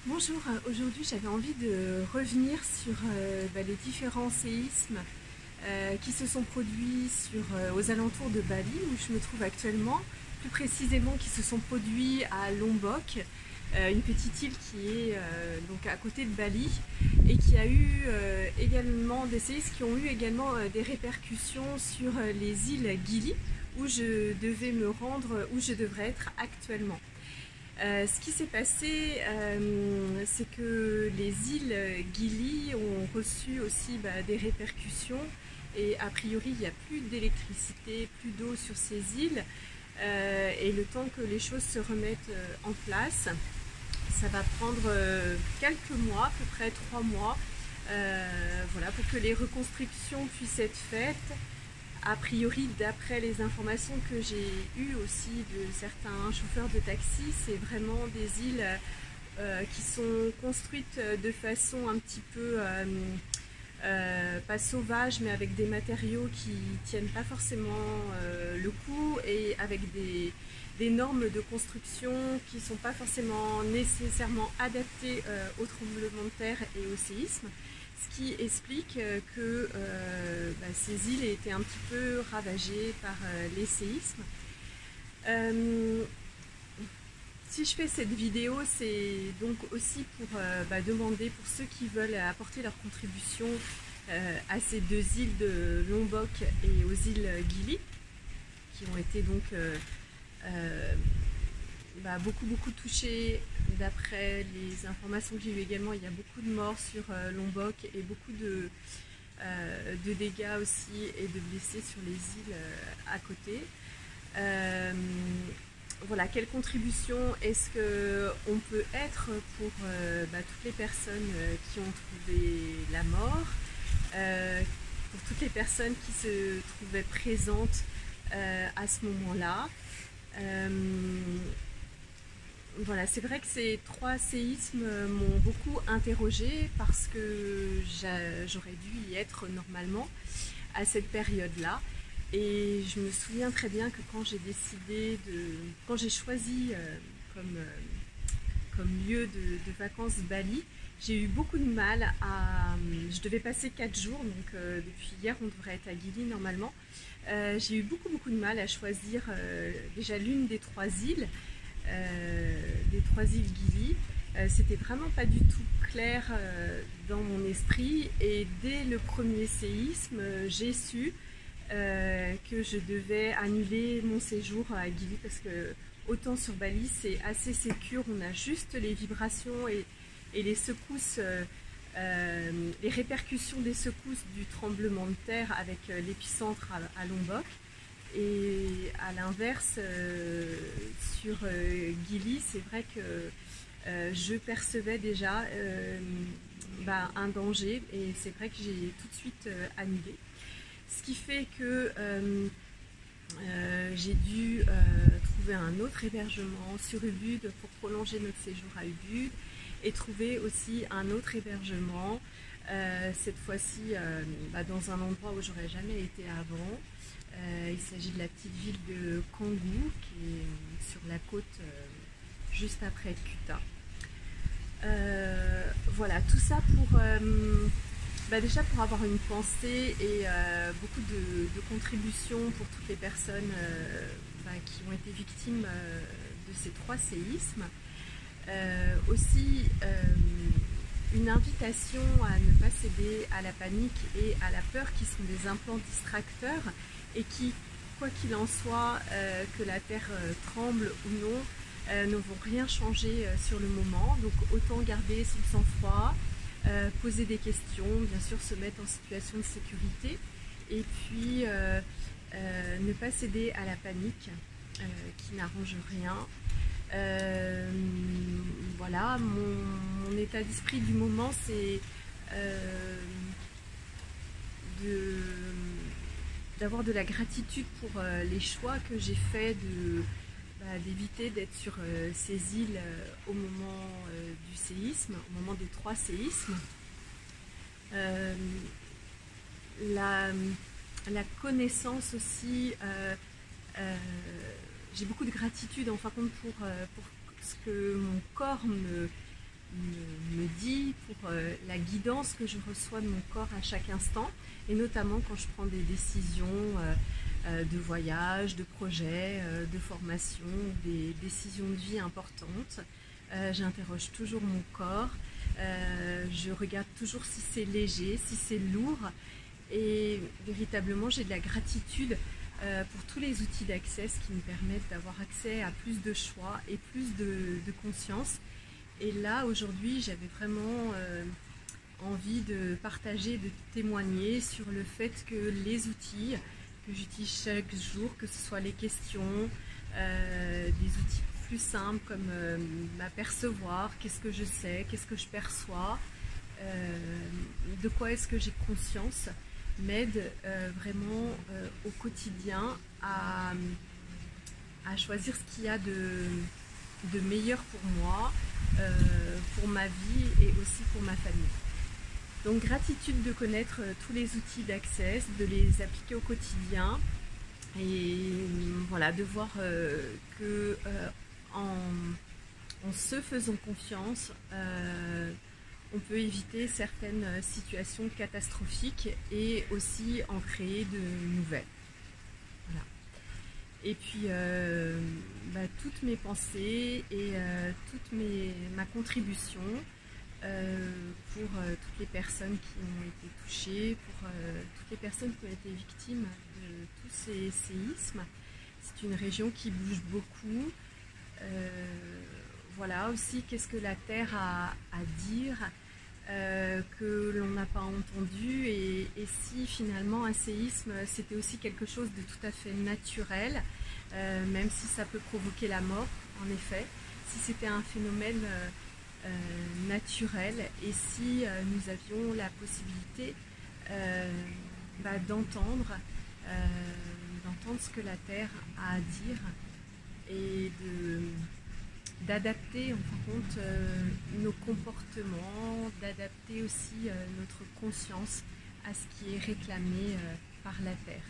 Bonjour, aujourd'hui j'avais envie de revenir sur les différents séismes qui se sont produits aux alentours de Bali où je me trouve actuellement, plus précisément qui se sont produits à Lombok, une petite île qui est donc à côté de Bali et qui a eu également des séismes qui ont eu également des répercussions sur les îles Gili où je devais me rendre, où je devrais être actuellement. Ce qui s'est passé, c'est que les îles Gili ont reçu aussi des répercussions et a priori il n'y a plus d'électricité, plus d'eau sur ces îles et le temps que les choses se remettent en place, ça va prendre quelques mois, à peu près 3 mois, voilà, pour que les reconstructions puissent être faites. A priori, d'après les informations que j'ai eues aussi de certains chauffeurs de taxi, c'est vraiment des îles qui sont construites de façon un petit peu pas sauvage, mais avec des matériaux qui tiennent pas forcément le coup et avec des normes de construction qui ne sont pas forcément nécessairement adaptées au tremblement de terre et au séisme, ce qui explique que ces îles aient été un petit peu ravagées par les séismes. Si je fais cette vidéo, c'est donc aussi pour demander pour ceux qui veulent apporter leur contribution à ces deux îles de Lombok et aux îles Gili, qui ont été donc beaucoup touchées. D'après les informations que j'ai eues également, il y a beaucoup de morts sur Lombok et beaucoup de dégâts aussi et de blessés sur les îles à côté. Voilà, quelle contribution est-ce qu'on peut être pour toutes les personnes qui ont trouvé la mort, pour toutes les personnes qui se trouvaient présentes à ce moment-là. Voilà, c'est vrai que ces trois séismes m'ont beaucoup interrogée parce que j'aurais dû y être normalement à cette période-là. Et je me souviens très bien que quand j'ai choisi comme lieu de vacances Bali, j'ai eu beaucoup de mal je devais passer 4 jours, donc depuis hier on devrait être à Gili normalement. J'ai eu beaucoup de mal à choisir déjà l'une des trois îles. Gili. C'était vraiment pas du tout clair dans mon esprit et dès le premier séisme, j'ai su que je devais annuler mon séjour à Gili parce que autant sur Bali c'est assez sécure, on a juste les vibrations et les secousses, les répercussions des secousses du tremblement de terre avec l'épicentre à Lombok. Et à l'inverse, sur Gili, c'est vrai que je percevais déjà un danger et c'est vrai que j'ai tout de suite annulé. Ce qui fait que j'ai dû trouver un autre hébergement sur Ubud pour prolonger notre séjour à Ubud et trouver aussi un autre hébergement, cette fois-ci dans un endroit où j'aurais jamais été avant. Il s'agit de la petite ville de Canggu qui est sur la côte juste après Kuta. Voilà, tout ça pour déjà pour avoir une pensée et beaucoup de contributions pour toutes les personnes qui ont été victimes de ces trois séismes. Aussi une invitation à ne pas céder à la panique et à la peur qui sont des implants distracteurs et qui, quoi qu'il en soit, que la terre tremble ou non, ne vont rien changer sur le moment. Donc autant garder son sang-froid, poser des questions, bien sûr se mettre en situation de sécurité et puis ne pas céder à la panique qui n'arrange rien. Voilà, mon état d'esprit du moment c'est d'avoir de la gratitude pour les choix que j'ai faits d'éviter d'être sur ces îles au moment du séisme, au moment des trois séismes. La connaissance aussi, j'ai beaucoup de gratitude en fin de compte pour ce que mon corps me dit, pour la guidance que je reçois de mon corps à chaque instant, et notamment quand je prends des décisions de voyage, de projet, de formation, des décisions de vie importantes. J'interroge toujours mon corps, je regarde toujours si c'est léger, si c'est lourd, et véritablement j'ai de la gratitude pour tous les outils d'Access qui me permettent d'avoir accès à plus de choix et plus de conscience. Et là aujourd'hui j'avais vraiment envie de partager, de témoigner sur le fait que les outils que j'utilise chaque jour, que ce soit les questions, des outils plus simples comme m'apercevoir, qu'est-ce que je sais, qu'est-ce que je perçois, de quoi est-ce que j'ai conscience, m'aide vraiment au quotidien à choisir ce qu'il y a de meilleur pour moi, pour ma vie et aussi pour ma famille. Donc gratitude de connaître tous les outils d'Access, de les appliquer au quotidien et voilà, de voir que en se faisant confiance, on peut éviter certaines situations catastrophiques et aussi en créer de nouvelles. Voilà. Et puis toutes mes pensées et toute ma contribution pour toutes les personnes qui ont été touchées, pour toutes les personnes qui ont été victimes de tous ces séismes. C'est une région qui bouge beaucoup. Voilà aussi qu'est-ce que la Terre a à dire, que l'on n'a pas entendu, et si finalement un séisme c'était aussi quelque chose de tout à fait naturel, même si ça peut provoquer la mort en effet, si c'était un phénomène naturel, et si nous avions la possibilité d'entendre ce que la Terre a à dire, et d'adapter en fin de compte nos comportements, d'adapter aussi notre conscience à ce qui est réclamé par la Terre.